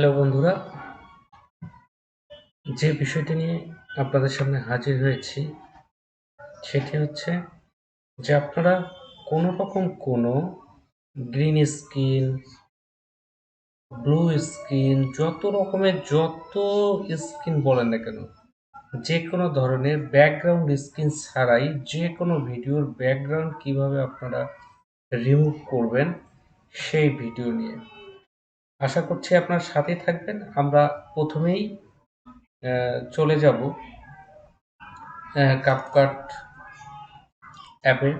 Hello বন্ধুরা, যে বিষয়টি নিয়ে আপনাদের সামনে হাজির হয়েছি সেটি হচ্ছে যে আপনারা কোনো রকম কোনো গ্রিন স্ক্রিন, ব্লু স্ক্রিন, যত স্ক্রিন বলেন না কেন, যে কোনো ধরনের ব্যাকগ্রাউন্ড স্ক্রিন ছাড়াই যে কোনো ভিডিওর ব্যাকগ্রাউন্ড কিভাবে আপনারা রিমুভ করবেন সেই ভিডিও নিয়ে আশা করছি আপনার সাথেই থাকবেন। আমরা প্রথমেই চলে যাব CapCut অ্যাপে।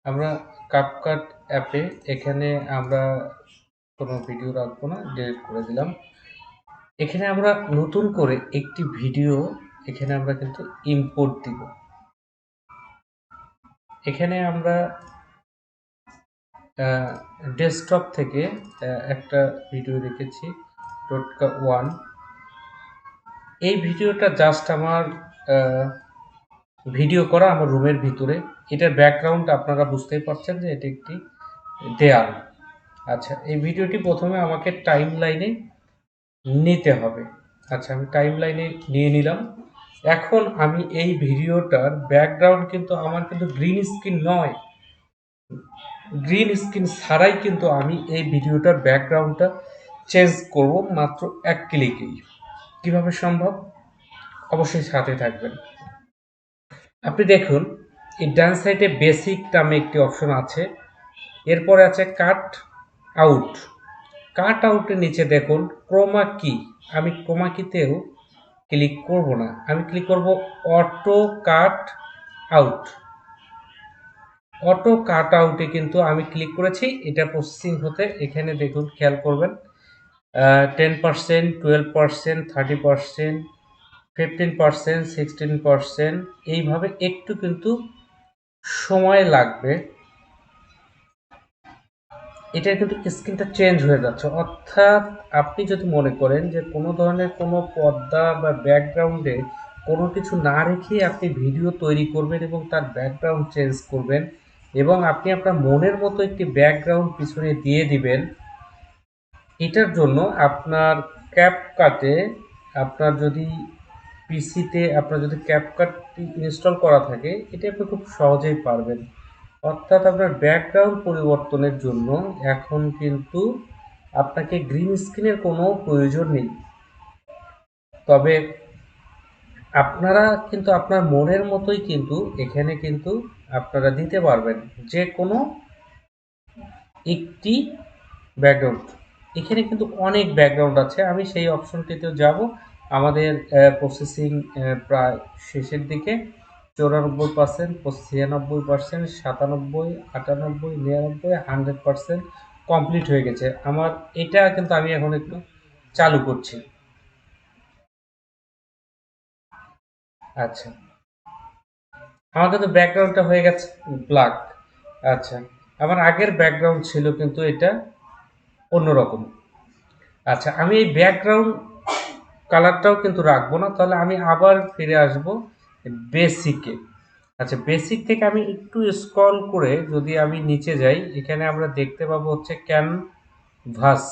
আমরা CapCut অ্যাপে এখানে আমরা কোনো ভিডিও রাখবো না, ডিলিট করে দিলাম। এখানে আমরা নতুন করে একটি ভিডিও এখানে আমরা কিন্তু ইম্পোর্ট দিব। এখানে আমরা ডেস্কটপ থেকে একটা ভিডিও রেখেছি .1। এই ভিডিওটা জাস্ট আমার ভিডিও করা আমার রুমের ভিতরে। এটার ব্যাকগ্রাউন্ড আপনারা বুঝতেই পারছেন যে এটি একটি দেয়াল। আচ্ছা, এই ভিডিওটি প্রথমে আমাকে টাইম লাইনে নিতে হবে। আচ্ছা, আমি টাইম লাইনে নিয়ে নিলাম। এখন আমি এই ভিডিওটার ব্যাকগ্রাউন্ড কিন্তু আমার কিন্তু গ্রিন স্ক্রিন নয়, গ্রিন স্ক্রিন ছাড়াই কিন্তু আমি এই ভিডিওটার ব্যাকগ্রাউন্ডটা চেঞ্জ করব মাত্র এক ক্লিকেই। কিভাবে সম্ভব? অবশ্যই সাথে থাকবেন। আপনি দেখুন, এই ডান সাইডে বেসিক নামে একটি অপশন আছে, এরপরে আছে কাট আউট। কাট আউটের নিচে দেখুন ক্রোমা কি। আমি ক্রোমা কিতেও ক্লিক করব না, আমি ক্লিক করব auto cut out. Auto cut আউটে কিন্তু আমি ক্লিক করেছি, এটা প্রসেসিং হতে। এখানে দেখুন, খেয়াল করবেন 10%, 12%, 30%, 15%, 16%, এইভাবে একটু কিন্তু সময় লাগবে। এটা কিন্তু স্ক্রিনটা চেঞ্জ হয়ে যাচ্ছে। অর্থাৎ আপনি যদি মনে করেন যে কোনো ধরনের কোনো পর্দা বা ব্যাকগ্রাউন্ডে কোনো কিছু না রেখে আপনি ভিডিও তৈরি করবেন এবং তার ব্যাকগ্রাউন্ড চেঞ্জ করবেন এবং আপনি আপনার মনের মতো একটি ব্যাকগ্রাউন্ড পিছনে দিয়ে দিবেন, এটার জন্য আপনার ক্যাপকাটে, আপনার যদি পিসিতে আপনার যদি ক্যাপকাটটি ইনস্টল করা থাকে, এটা আপনি খুব সহজেই পারবেন। অর্থাৎ আপনার ব্যাকগ্রাউন্ড পরিবর্তনের জন্য এখন কিন্তু আপনাকে গ্রিন স্ক্রিনের কোনো প্রয়োজন নেই। তবে আপনারা কিন্তু আপনার মনের মতোই কিন্তু এখানে কিন্তু আপনারা দিতে পারবেন যে কোনো একটি ব্যাকগ্রাউন্ড। এখানে কিন্তু অনেক ব্যাকগ্রাউন্ড আছে, আমি সেই অপশনটিতেও যাব। আমাদের প্রসেসিং প্রায় শেষের দিকে। 94%, 96%, 97, 98, 99, 100% কমপ্লিট হয়ে গেছে আমার। এটা কিন্তু আমি এখন একটু চালু করছি। আচ্ছা, আমার কিন্তু ব্যাকগ্রাউন্ডটা হয়ে গেছে ব্ল্যাক। আচ্ছা, আমার আগের ব্যাকগ্রাউন্ড ছিল কিন্তু এটা অন্যরকম। আচ্ছা, আমি এই ব্যাকগ্রাউন্ড কালারটাও কিন্তু রাখবো না, তাহলে আমি আবার ফিরে আসব বেসিকে। আচ্ছা, বেসিক থেকে আমি একটু স্ক্রল করে যদি আমি নিচে যাই, এখানে আমরা দেখতে পাবো হচ্ছে ক্যানভাস।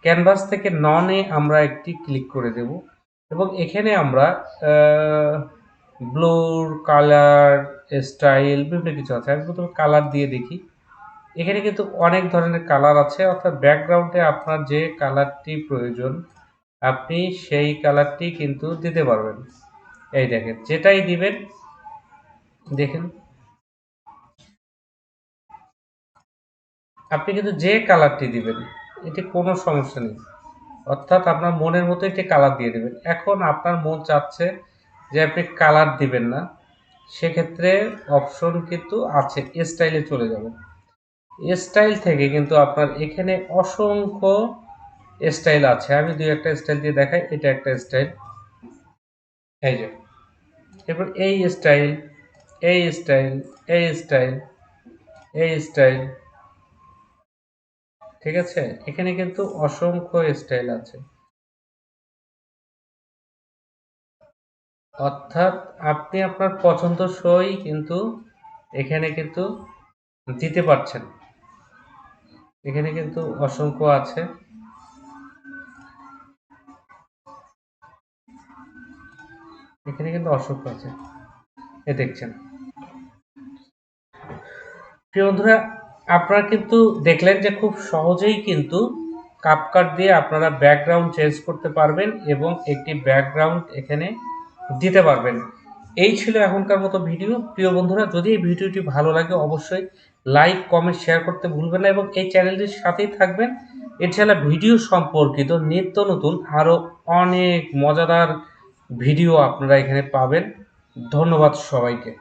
ক্যানভাস থেকে ননে আমরা একটি ক্লিক করে দেব এবং এখানে আমরা ব্লুর কালার, স্টাইল, বিভিন্ন কিছু আছে। আমি প্রথমে কালার দিয়ে দেখি। এখানে কিন্তু অনেক ধরনের কালার আছে, অর্থাৎ ব্যাকগ্রাউন্ডে আপনার যে কালারটি প্রয়োজন আপনি সেই কালারটি কিন্তু দিতে পারবেন। এই দেখেন, যেটাই দিবেন দেখেন আপনি কিন্তু যে কালারটি দিবেন এটি কোনো সমস্যা নেই। অর্থাৎ আপনার মনের মতো একটি কালার দিয়ে দেবেন। এখন আপনার মন চাচ্ছে যে আপনি কালার দিবেন না, সেক্ষেত্রে অপশন কিন্তু আছে, স্টাইলে চলে যাবেন। স্টাইল থেকে কিন্তু আপনার এখানে অসংখ্য স্টাইল আছে। আমি দুই একটা স্টাইল দিয়ে দেখাই। এটা একটা স্টাইল, এই যে। এরপর এই স্টাইল, এই স্টাইল, এই স্টাইল, এই স্টাইল, ঠিক আছে? এখানে কিন্তু অসংখ্য স্টাইল আছে। অর্থাৎ আপনি আপনার পছন্দসই কিন্তু এখানে কিন্তু দিতে পারছেন। এখানে কিন্তু অসংখ্য আছে, এখানে কিন্তু অসংখ্য আছে, এ দেখছেন। প্রিয় বন্ধুরা, আপনারা কিন্তু দেখলেন যে খুব সহজেই কিন্তু কাপকাট দিয়ে আপনারা ব্যাকগ্রাউন্ড চেঞ্জ করতে পারবেন এবং একটি ব্যাকগ্রাউন্ড এখানে দিতে পারবেন। এই ছিল এখনকার মতো ভিডিও। প্রিয় বন্ধুরা, যদি এই ভিডিওটি ভালো লাগে অবশ্যই লাইক, কমেন্ট, শেয়ার করতে ভুলবেন না এবং এই চ্যানেলটির সাথেই থাকবেন। এছাড়া ভিডিও সম্পর্কিত নিত্য নতুন আরও অনেক মজাদার ভিডিও আপনারা এখানে পাবেন। ধন্যবাদ সবাইকে।